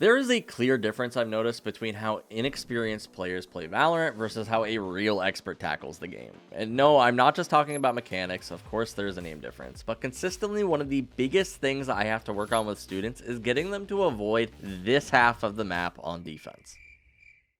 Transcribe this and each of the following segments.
There is a clear difference I've noticed between how inexperienced players play Valorant versus how a real expert tackles the game. And no, I'm not just talking about mechanics, of course there's a name difference, but consistently one of the biggest things I have to work on with students is getting them to avoid this half of the map on defense.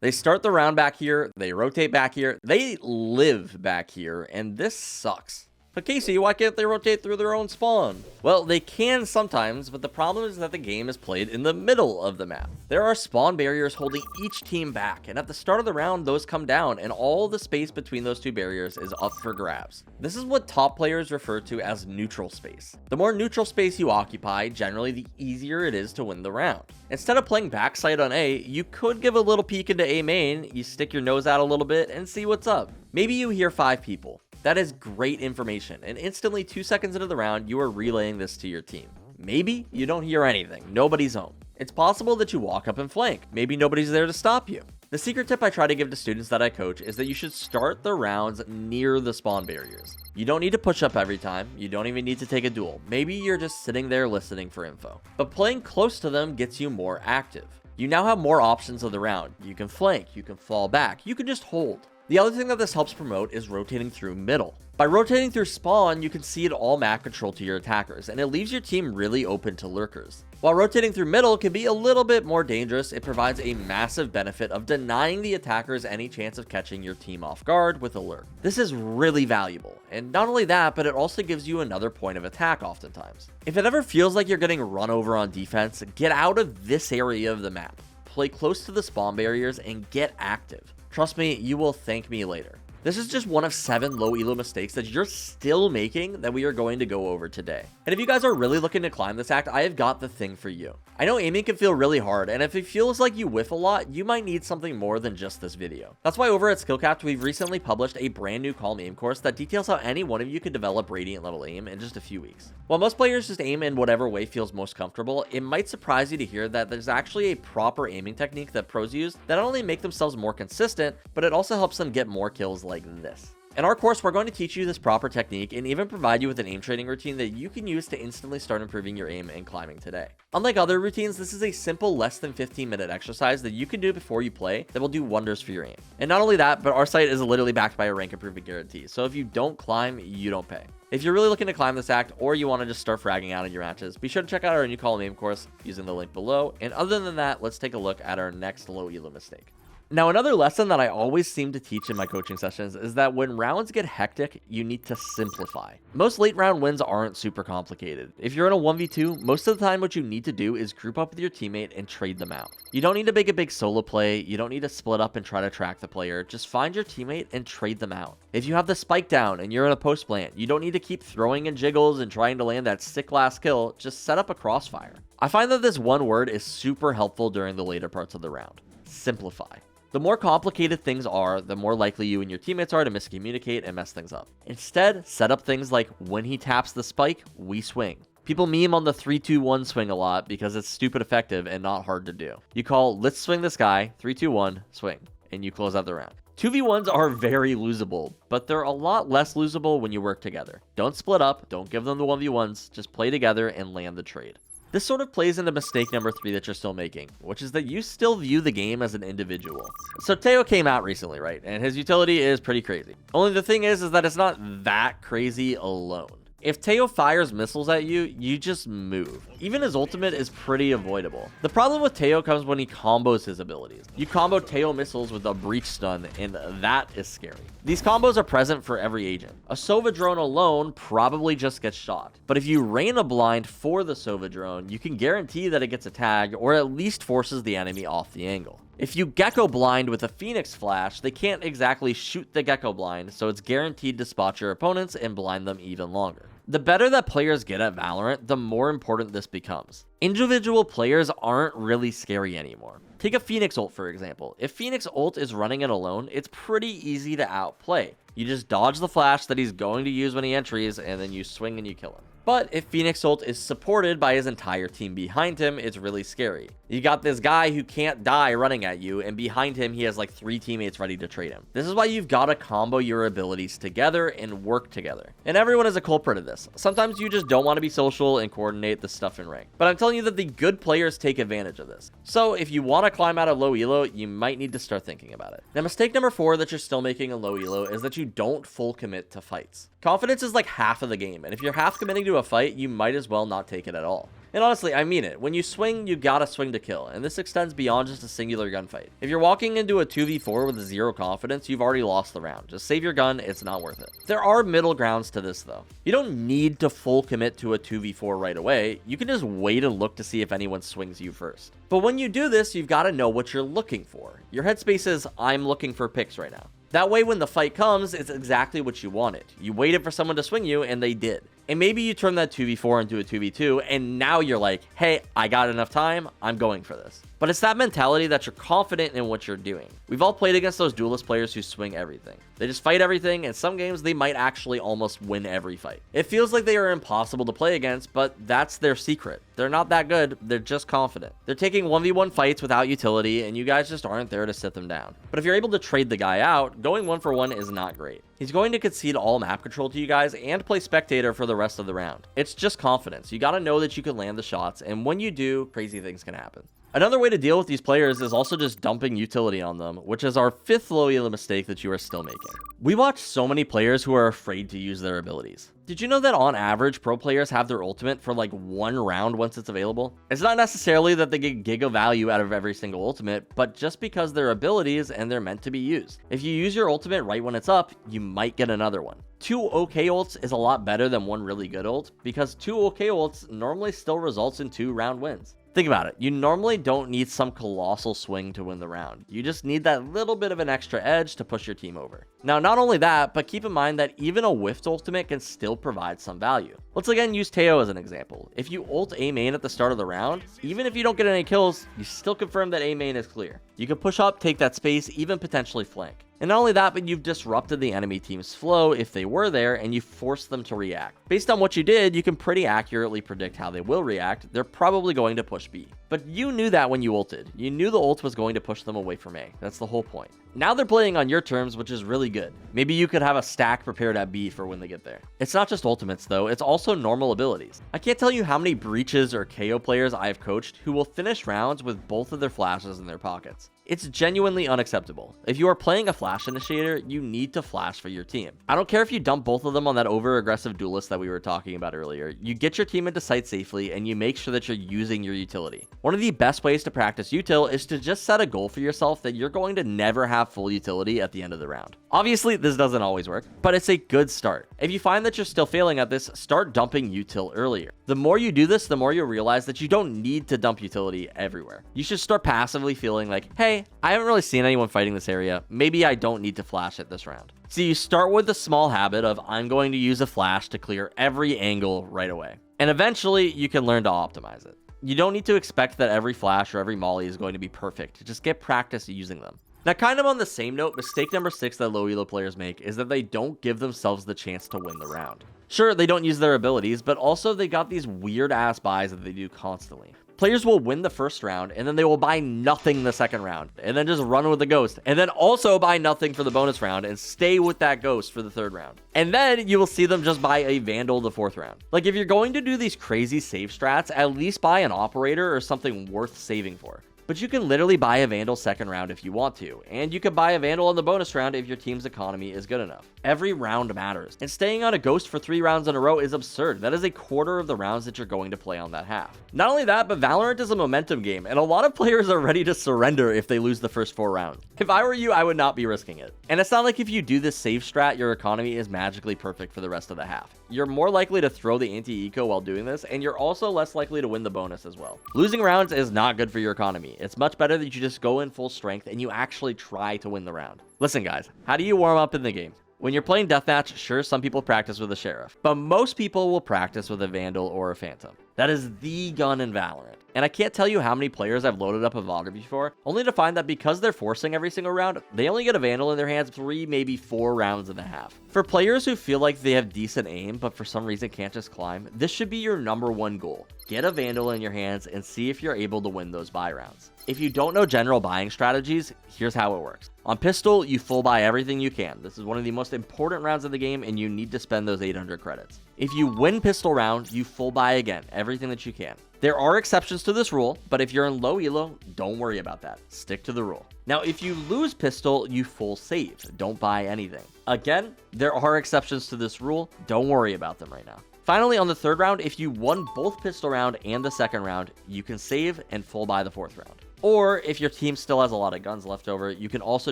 They start the round back here, they rotate back here, they live back here, and this sucks. But Casey, why can't they rotate through their own spawn? Well, they can sometimes, but the problem is that the game is played in the middle of the map. There are spawn barriers holding each team back, and at the start of the round, those come down, and all the space between those two barriers is up for grabs. This is what top players refer to as neutral space. The more neutral space you occupy, generally the easier it is to win the round. Instead of playing backside on A, you could give a little peek into A main, you stick your nose out a little bit and see what's up. Maybe you hear 5 people. That is great information, and instantly 2 seconds into the round, you are relaying this to your team. Maybe you don't hear anything, nobody's home. It's possible that you walk up and flank, maybe nobody's there to stop you. The secret tip I try to give to students that I coach is that you should start the rounds near the spawn barriers. You don't need to push up every time, you don't even need to take a duel, maybe you're just sitting there listening for info. But playing close to them gets you more active. You now have more options of the round. You can flank, you can fall back, you can just hold. The other thing that this helps promote is rotating through middle. By rotating through spawn, you can cede all map control to your attackers, and it leaves your team really open to lurkers. While rotating through middle can be a little bit more dangerous, it provides a massive benefit of denying the attackers any chance of catching your team off guard with a lurk. This is really valuable, and not only that, but it also gives you another point of attack oftentimes. If it ever feels like you're getting run over on defense, get out of this area of the map. Play close to the spawn barriers and get active. Trust me, you will thank me later. This is just one of 7 low elo mistakes that you're still making that we are going to go over today. And if you guys are really looking to climb this act, I have got the thing for you. I know aiming can feel really hard, and if it feels like you whiff a lot, you might need something more than just this video. That's why over at SkillCapped, we've recently published a brand new Calm Aim course that details how any one of you can develop Radiant level aim in just a few weeks. While most players just aim in whatever way feels most comfortable, it might surprise you to hear that there's actually a proper aiming technique that pros use that not only make themselves more consistent, but it also helps them get more kills like this. In our course, we're going to teach you this proper technique and even provide you with an aim training routine that you can use to instantly start improving your aim and climbing today. Unlike other routines, this is a simple less than 15-minute exercise that you can do before you play that will do wonders for your aim. And not only that, but our site is literally backed by a rank improvement guarantee. So if you don't climb, you don't pay. If you're really looking to climb this act, or you want to just start fragging out in your matches, be sure to check out our new Calm Aim course using the link below. And other than that, let's take a look at our next low elo mistake. Now, another lesson that I always seem to teach in my coaching sessions is that when rounds get hectic, you need to simplify. Most late round wins aren't super complicated. If you're in a 1v2, most of the time what you need to do is group up with your teammate and trade them out. You don't need to make a big solo play, you don't need to split up and try to track the player, just find your teammate and trade them out. If you have the spike down and you're in a post plant, you don't need to keep throwing in jiggles and trying to land that sick last kill, just set up a crossfire. I find that this one word is super helpful during the later parts of the round. Simplify. The more complicated things are, the more likely you and your teammates are to miscommunicate and mess things up. Instead, set up things like when he taps the spike, we swing. People meme on the 3-2-1 swing a lot because it's stupid effective and not hard to do. You call, let's swing this guy, 3-2-1, swing, and you close out the round. 2v1s are very losable, but they're a lot less losable when you work together. Don't split up, don't give them the 1v1s, just play together and land the trade. This sort of plays into mistake number 3 that you're still making, which is that you still view the game as an individual. So Teo came out recently, right? And his utility is pretty crazy. Only the thing is that it's not that crazy alone. If Teo fires missiles at you, you just move. Even his ultimate is pretty avoidable. The problem with Teo comes when he combos his abilities. You combo Teo missiles with a breach stun, and that is scary. These combos are present for every agent. A Sova drone alone probably just gets shot. But if you rain a blind for the Sova drone, you can guarantee that it gets a tag, or at least forces the enemy off the angle. If you Gecko blind with a Phoenix flash, they can't exactly shoot the Gecko blind, so it's guaranteed to spot your opponents and blind them even longer. The better that players get at Valorant, the more important this becomes. Individual players aren't really scary anymore. Take a Phoenix ult for example. If Phoenix ult is running it alone, it's pretty easy to outplay. You just dodge the flash that he's going to use when he entries, and then you swing and you kill him. But if Phoenix ult is supported by his entire team behind him, it's really scary. You got this guy who can't die running at you, and behind him he has like 3 teammates ready to trade him. This is why you've got to combo your abilities together and work together. And everyone is a culprit of this. Sometimes you just don't want to be social and coordinate the stuff in rank. But I'm telling you that the good players take advantage of this. So if you want to climb out of low elo, you might need to start thinking about it. Now, mistake number 4 that you're still making in low elo is that you don't full commit to fights. Confidence is like half of the game, and if you're half committing to a fight, you might as well not take it at all. And honestly, I mean it. When you swing, you gotta swing to kill, and this extends beyond just a singular gunfight. If you're walking into a 2v4 with 0 confidence, you've already lost the round. Just save your gun, it's not worth it. There are middle grounds to this though. You don't need to full commit to a 2v4 right away. You can just wait and look to see if anyone swings you first. But when you do this, you've gotta know what you're looking for. Your headspace is, I'm looking for picks right now. That way, when the fight comes, it's exactly what you wanted. You waited for someone to swing you, and they did. And maybe you turn that 2v4 into a 2v2, and now you're like, hey, I got enough time, I'm going for this. But it's that mentality that you're confident in what you're doing. We've all played against those duelist players who swing everything. They just fight everything, and some games they might actually almost win every fight. It feels like they are impossible to play against, but that's their secret. They're not that good, they're just confident. They're taking 1v1 fights without utility, and you guys just aren't there to sit them down. But if you're able to trade the guy out, going 1-for-1 is not great. He's going to concede all map control to you guys and play spectator for the rest of the round. It's just confidence. You gotta know that you can land the shots, and when you do, crazy things can happen. Another way to deal with these players is also just dumping utility on them, which is our 5th low elo mistake that you are still making. We watch so many players who are afraid to use their abilities. Did you know that on average, pro players have their ultimate for like 1 round once it's available? It's not necessarily that they get giga value out of every single ultimate, but just because they're abilities and they're meant to be used. If you use your ultimate right when it's up, you might get another one. 2 okay ults is a lot better than 1 really good ult, because 2 okay ults normally still results in 2 round wins. Think about it. You normally don't need some colossal swing to win the round. You just need that little bit of an extra edge to push your team over. Now, not only that, but keep in mind that even a whiffed ultimate can still provide some value. Let's again use Teo as an example. If you ult A main at the start of the round, even if you don't get any kills, you still confirm that A main is clear. You can push up, take that space, even potentially flank. And not only that, but you've disrupted the enemy team's flow if they were there, and you forced them to react. Based on what you did, you can pretty accurately predict how they will react. They're probably going to push B. But you knew that when you ulted. You knew the ult was going to push them away from A. That's the whole point. Now they're playing on your terms, which is really good. Maybe you could have a stack prepared at B for when they get there. It's not just ultimates though, it's also normal abilities. I can't tell you how many breaches or KO players I've coached who will finish rounds with both of their flashes in their pockets. It's genuinely unacceptable. If you are playing a flash initiator, you need to flash for your team. I don't care if you dump both of them on that over-aggressive duelist that we were talking about earlier. You get your team into sight safely, and you make sure that you're using your utility. One of the best ways to practice util is to just set a goal for yourself that you're going to never have full utility at the end of the round. Obviously, this doesn't always work, but it's a good start. If you find that you're still failing at this, start dumping util earlier. The more you do this, the more you'll realize that you don't need to dump utility everywhere. You should start passively feeling like, hey, I haven't really seen anyone fighting this area. Maybe I don't need to flash it this round. So you start with the small habit of, I'm going to use a flash to clear every angle right away. And eventually you can learn to optimize it. You don't need to expect that every flash or every molly is going to be perfect. Just get practice using them. Now, kind of on the same note, mistake number 6 that low elo players make is that they don't give themselves the chance to win the round. Sure, they don't use their abilities, but also they got these weird ass buys that they do constantly. Players will win the first round, and then they will buy nothing the second round, and then just run with the ghost, and then also buy nothing for the bonus round, and stay with that ghost for the third round. And then you will see them just buy a Vandal the fourth round. Like, if you're going to do these crazy save strats, at least buy an operator or something worth saving for. But you can literally buy a Vandal second round if you want to, and you can buy a Vandal on the bonus round if your team's economy is good enough. Every round matters, and staying on a Ghost for 3 rounds in a row is absurd. That is a quarter of the rounds that you're going to play on that half. Not only that, but Valorant is a momentum game, and a lot of players are ready to surrender if they lose the first 4 rounds. If I were you, I would not be risking it. And it's not like if you do this save strat, your economy is magically perfect for the rest of the half. You're more likely to throw the anti-eco while doing this, and you're also less likely to win the bonus as well. Losing rounds is not good for your economy. It's much better that you just go in full strength and you actually try to win the round. Listen guys, how do you warm up in the game? When you're playing deathmatch, sure, some people practice with a sheriff, but most people will practice with a vandal or a phantom. That is the gun in Valorant. And I can't tell you how many players I've loaded up a Valorant before, only to find that because they're forcing every single round, they only get a vandal in their hands 3, maybe 4 rounds and a half. For players who feel like they have decent aim, but for some reason can't just climb, this should be your #1 goal. Get a vandal in your hands and see if you're able to win those buy rounds. If you don't know general buying strategies, here's how it works. On pistol, you full buy everything you can. This is one of the most important rounds of the game, and you need to spend those 800 credits. If you win pistol round, you full buy again, everything that you can. There are exceptions to this rule, but if you're in low elo, don't worry about that. Stick to the rule. Now, if you lose pistol, you full save. Don't buy anything. Again, there are exceptions to this rule. Don't worry about them right now. Finally, on the 3rd round, if you won both pistol round and the 2nd round, you can save and full buy the 4th round. Or if your team still has a lot of guns left over, you can also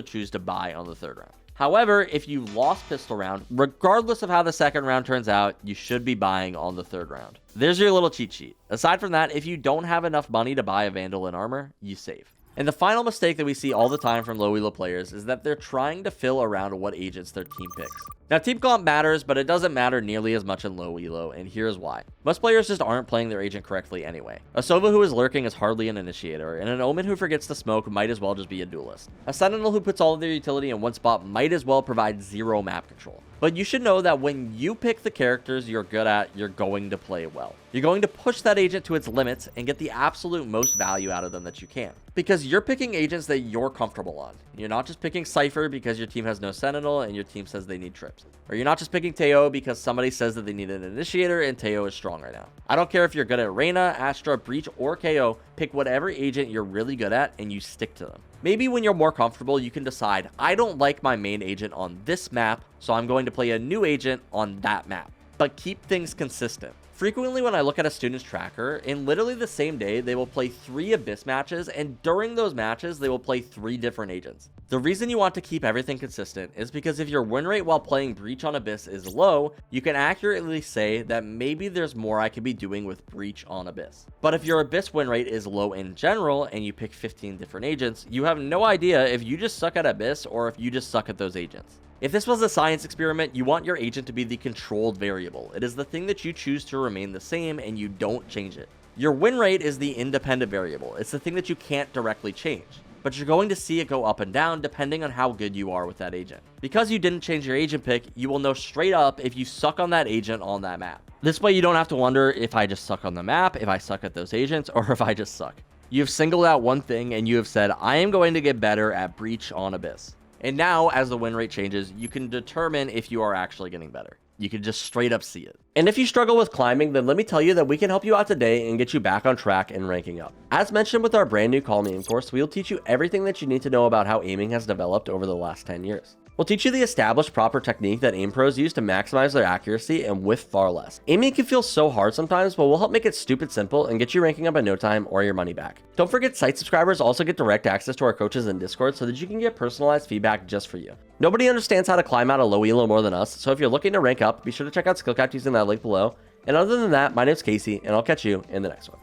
choose to buy on the 3rd round. However, if you lost pistol round, regardless of how the 2nd round turns out, you should be buying on the 3rd round. There's your little cheat sheet. Aside from that, if you don't have enough money to buy a vandal and armor, you save. And the final mistake that we see all the time from low elo players is that they're trying to fill around what agents their team picks. Now, team comp matters, but it doesn't matter nearly as much in low elo, and here's why. Most players just aren't playing their agent correctly anyway. A Sova who is lurking is hardly an initiator, and an Omen who forgets to smoke might as well just be a duelist. A Sentinel who puts all of their utility in one spot might as well provide 0 map control. But you should know that when you pick the characters you're good at, you're going to play well. You're going to push that agent to its limits and get the absolute most value out of them that you can. Because you're picking agents that you're comfortable on. You're not just picking Cypher because your team has no Sentinel and your team says they need trips. Or you're not just picking Teo because somebody says that they need an initiator and Teo is strong right now. I don't care if you're good at Reyna, Astra, Breach, or KO, pick whatever agent you're really good at and you stick to them. Maybe when you're more comfortable, you can decide, I don't like my main agent on this map, so I'm going to play a new agent on that map. But keep things consistent. Frequently when I look at a student's tracker, in literally the same day, they will play 3 Abyss matches, and during those matches, they will play 3 different agents. The reason you want to keep everything consistent is because if your win rate while playing Breach on Abyss is low, you can accurately say that maybe there's more I could be doing with Breach on Abyss. But if your Abyss win rate is low in general, and you pick 15 different agents, you have no idea if you just suck at Abyss or if you just suck at those agents. If this was a science experiment, you want your agent to be the controlled variable. It is the thing that you choose to remain the same and you don't change it. Your win rate is the independent variable. It's the thing that you can't directly change. But you're going to see it go up and down depending on how good you are with that agent. Because you didn't change your agent pick, you will know straight up if you suck on that agent on that map. This way you don't have to wonder if I just suck on the map, if I suck at those agents, or if I just suck. You've singled out one thing and you have said, I am going to get better at Breach on Abyss. And now, as the win rate changes, you can determine if you are actually getting better. You can just straight up see it. And if you struggle with climbing, then let me tell you that we can help you out today and get you back on track and ranking up. As mentioned with our brand new Call Me Aim course, we'll teach you everything that you need to know about how aiming has developed over the last 10 years. We'll teach you the established proper technique that aim pros use to maximize their accuracy and with far less. Aiming can feel so hard sometimes, but we'll help make it stupid simple and get you ranking up in no time or your money back. Don't forget, site subscribers also get direct access to our coaches in Discord so that you can get personalized feedback just for you. Nobody understands how to climb out a low elo more than us, so if you're looking to rank up, be sure to check out SkillCapped using that link below. And other than that, my name's Casey, and I'll catch you in the next one.